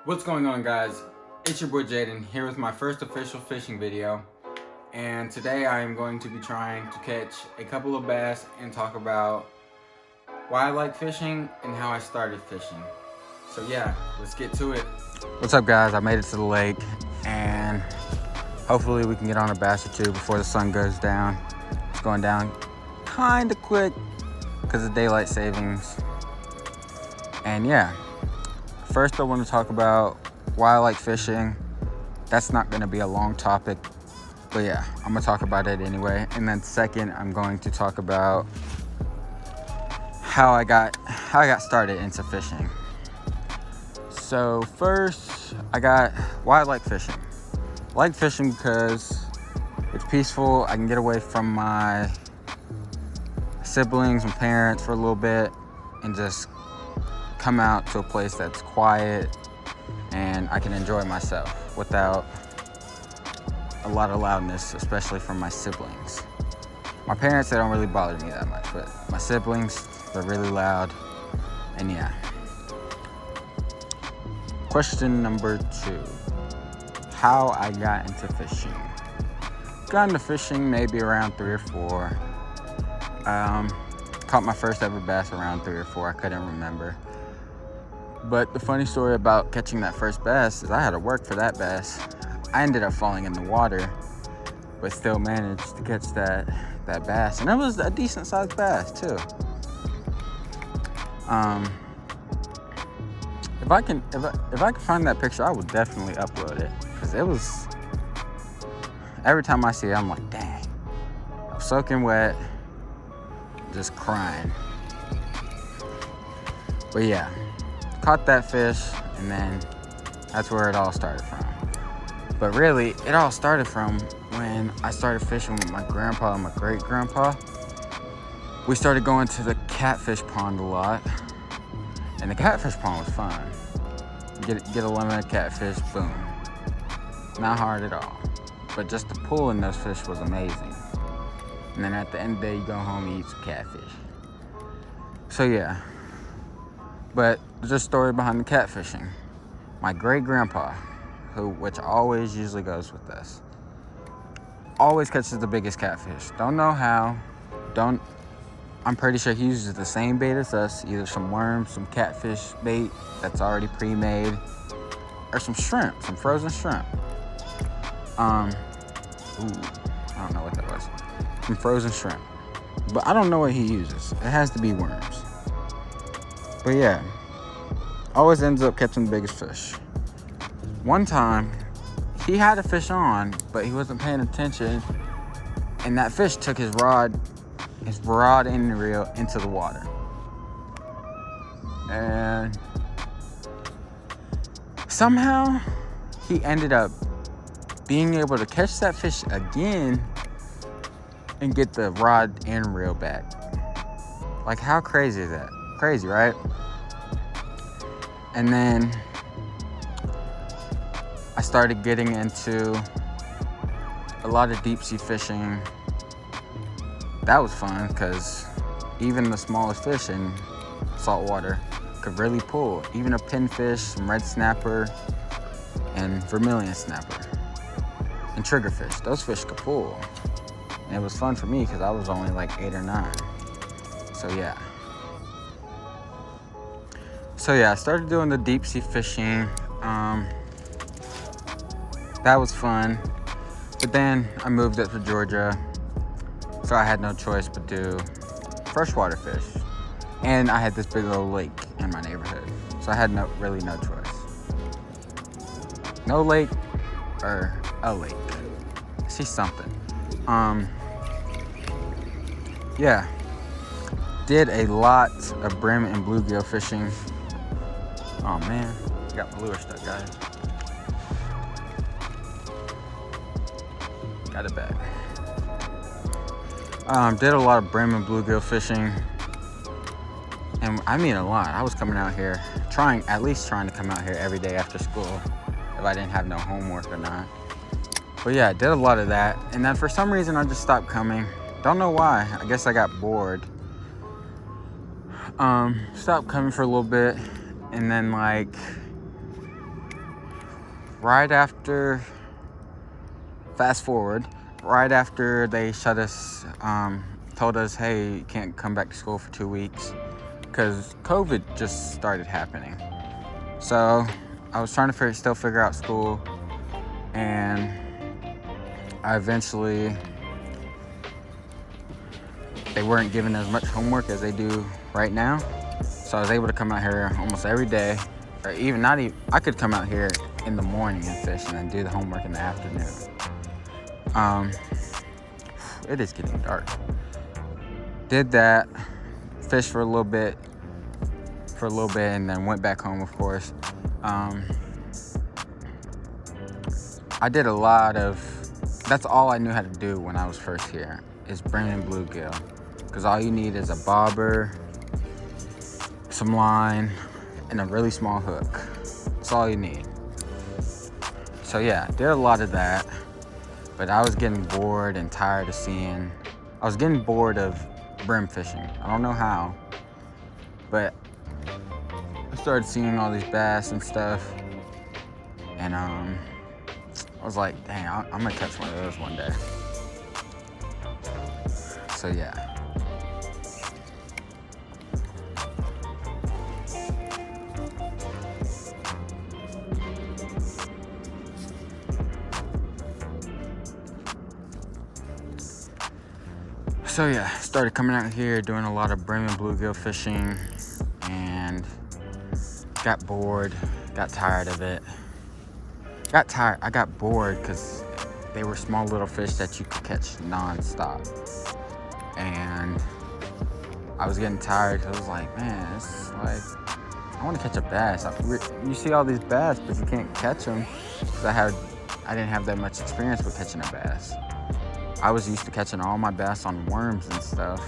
What's going on, guys? It's your boy Jaden here with my first official fishing video, and today I am going to be trying to catch a couple of bass and talk about why I like fishing and how I started fishing. So yeah, let's get to it. What's up, guys? I made it to the lake, and hopefully we can get on a bass or two before the sun goes down. It's going down kind of quick because of daylight savings. And yeah, first I want to talk about why I like fishing. That's not going to be a long topic, but yeah, I'm going to talk about it anyway. And then second, I'm going to talk about how I got started into fishing. So first, why I like fishing. I like fishing because it's peaceful. I can get away from my siblings and parents for a little bit and just come out to a place that's quiet and I can enjoy myself without a lot of loudness, especially from my siblings. My parents, they don't really bother me that much, but my siblings, they're really loud. And yeah. Question number 2, how I got into fishing. Got into fishing maybe around 3 or 4. Caught my first ever bass around 3 or 4, I couldn't remember. But the funny story about catching that first bass is I had to work for that bass. I ended up falling in the water, but still managed to catch that bass. And it was a decent sized bass too. If I can find that picture, I will definitely upload it. Cause it was, every time I see it, I'm like, dang. I was soaking wet, just crying. But yeah. Caught that fish, and then that's where it all started from. But really, it all started from when I started fishing with my grandpa and my great-grandpa. We started going to the catfish pond a lot, and the catfish pond was fun. Get a limited catfish, boom. Not hard at all. But just the pull in those fish was amazing. And then at the end of the day, you go home and eat some catfish. So yeah. But there's a story behind the catfishing. My great-grandpa, which always usually goes with us, always catches the biggest catfish. Don't know how. I'm pretty sure he uses the same bait as us, either some worms, some catfish bait that's already pre-made, or some shrimp, some frozen shrimp. I don't know what that was. Some frozen shrimp. But I don't know what he uses. It has to be worms. But yeah, always ends up catching the biggest fish. One time, he had a fish on, but he wasn't paying attention, and that fish took his rod and reel into the water. And somehow, he ended up being able to catch that fish again and get the rod and reel back. Like, how crazy is that? Crazy, right? And then I started getting into a lot of deep sea fishing. That was fun because even the smallest fish in saltwater could really pull. Even a pinfish, some red snapper, and vermilion snapper, and triggerfish. Those fish could pull. And it was fun for me because I was only like 8 or 9. So yeah, I started doing the deep sea fishing. That was fun. But then I moved up to Georgia, so I had no choice but do freshwater fish. And I had this big old lake in my neighborhood, so I had no choice. No lake or a lake. See something. Yeah. Did a lot of brim and bluegill fishing. Oh man, got my lure stuck, guys. Got it back. Did a lot of brim and bluegill fishing. And I mean a lot. I was coming out here, trying to come out here every day after school if I didn't have no homework or not. But yeah, I did a lot of that. And then for some reason, I just stopped coming. Don't know why. I guess I got bored. Stopped coming for a little bit. And then like right after, fast forward, right after they shut us, told us, hey, you can't come back to school for 2 weeks because COVID just started happening. So I was trying to still figure out school, and I eventually, they weren't giving as much homework as they do right now. So I was able to come out here almost every day, or even not even, I could come out here in the morning and fish and then do the homework in the afternoon. It is getting dark. Did that, fished for a little bit, and then went back home, of course. I did a lot of, that's all I knew how to do when I was first here, is bring in bluegill. Because all you need is a bobber, some line, and a really small hook. That's all you need. So yeah, did a lot of that. But I was getting bored and tired of I was getting bored of brim fishing. I don't know how, but I started seeing all these bass and stuff. And I was like, dang, I'm gonna catch one of those one day. So yeah. So yeah, started coming out here doing a lot of brim and bluegill fishing, and got bored, got tired of it. I got bored because they were small little fish that you could catch non-stop. And I was getting tired. I was like, man, it's like, I want to catch a bass. You see all these bass, but you can't catch them because I didn't have that much experience with catching a bass. I was used to catching all my bass on worms and stuff.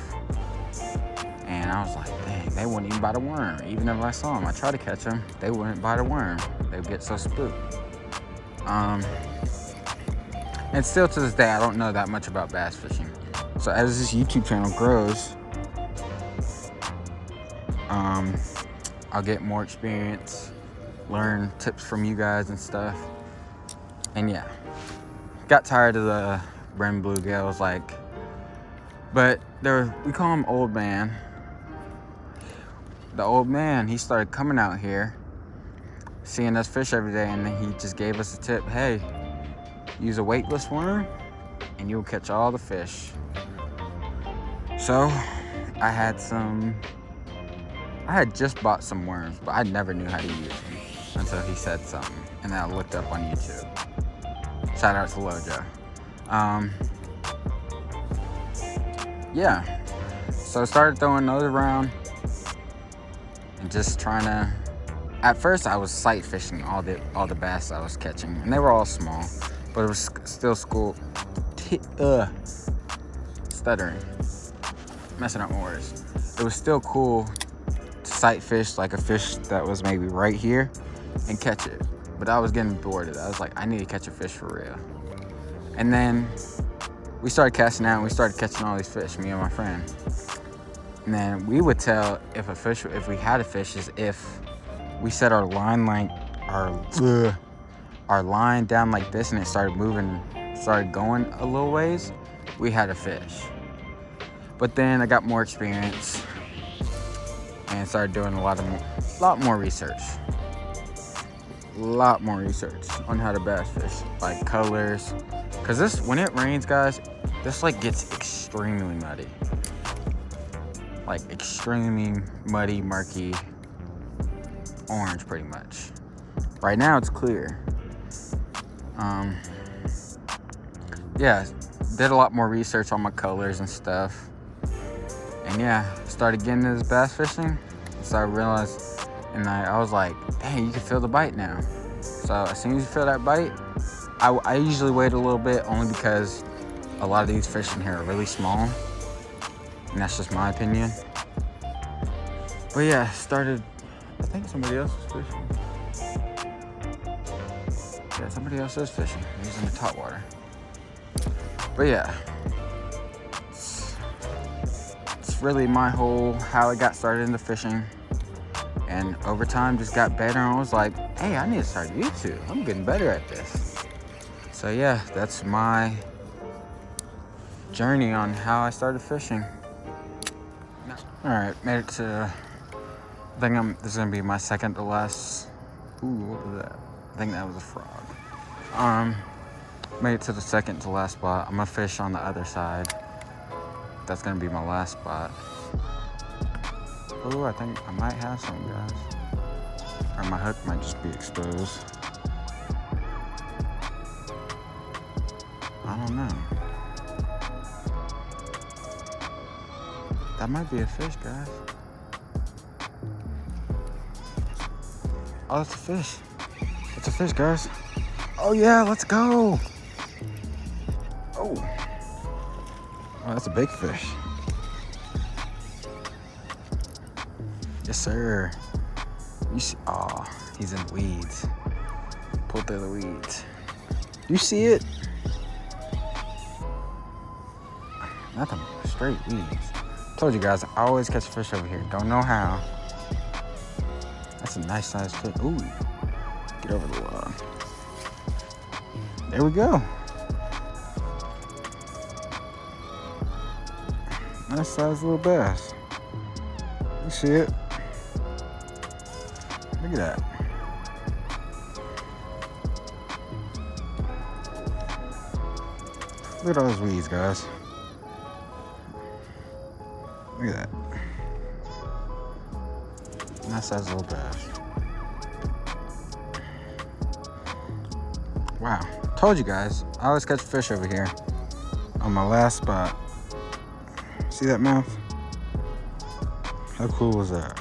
And I was like, dang, they wouldn't even bite a worm. Even if I saw them, I tried to catch them, they wouldn't bite a worm. They would get so spooked. And still to this day, I don't know that much about bass fishing. So as this YouTube channel grows, I'll get more experience, learn tips from you guys and stuff. And yeah, got tired of the brim bluegills, but we call him Old Man. The old man, he started coming out here, seeing us fish every day, and then he just gave us a tip. Hey, use a weightless worm and you'll catch all the fish. So I had just bought some worms, but I never knew how to use them until he said something, and then I looked up on YouTube. Shout out to Lojo. Yeah, so I started throwing those around and just trying to, at first I was sight fishing all the bass I was catching, and they were all small, but it was still stuttering, messing up my words. It was still cool to sight fish like a fish that was maybe right here and catch it, but I was getting bored of it. I was like, I need to catch a fish for real. And then we started casting out, and we started catching all these fish, me and my friend. And then we would tell if we had a fish, is if we set our line our line down like this, and it started going a little ways, we had a fish. But then I got more experience and started doing a lot more research. On how to bass fish, like colors. Cause when it rains, guys, this gets extremely muddy. Like extremely muddy, murky, orange pretty much. Right now it's clear. Yeah, did a lot more research on my colors and stuff. And yeah, started getting into this bass fishing. So I realized, and I was like, dang, you can feel the bite now. So as soon as you feel that bite, I usually wait a little bit, only because a lot of these fish in here are really small. And that's just my opinion. But yeah, I think somebody else is fishing. Yeah, somebody else is fishing. He's in the top water. But yeah, it's really my how I got started into fishing. And over time just got better, and I was like, Hey, I need to start YouTube. I'm getting better at this. So yeah, that's my journey on how I started fishing. All right, made it to, I think this is gonna be my second to last. Ooh, what was that? I think that was a frog. Made it to the second to last spot. I'm gonna fish on the other side. That's gonna be my last spot. Ooh, I think I might have some, guys. Or my hook might just be exposed. I don't know. That might be a fish, guys. Oh, that's a fish. It's a fish, guys. Oh yeah, let's go. Oh, that's a big fish. Yes, sir. You see? Oh, he's in the weeds. Pulled through the weeds. You see it? Nothing. Straight weeds. Told you guys, I always catch fish over here. Don't know how. That's a nice sized fish. Ooh. Get over the log. There we go. Nice sized little bass. You see it? Look at that. Look at all those weeds, guys. Look at that. Nice size little bass. Wow. Told you guys, I always catch fish over here on my last spot. See that mouth? How cool was that?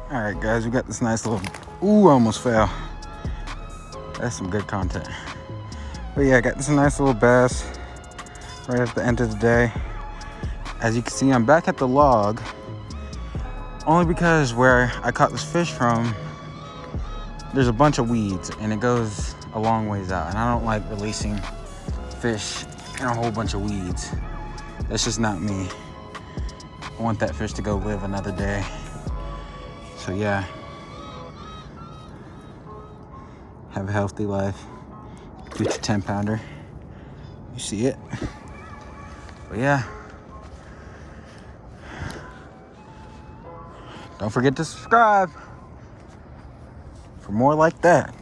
All right, guys, we got this nice little, ooh, I almost fell. That's some good content. But yeah, I got this nice little bass right at the end of the day. As you can see, I'm back at the log, only because where I caught this fish from, there's a bunch of weeds and it goes a long ways out. And I don't like releasing fish in a whole bunch of weeds. That's just not me. I want that fish to go live another day. So yeah, have a healthy life. Get your 10-pounder. You see it? But yeah, don't forget to subscribe for more like that.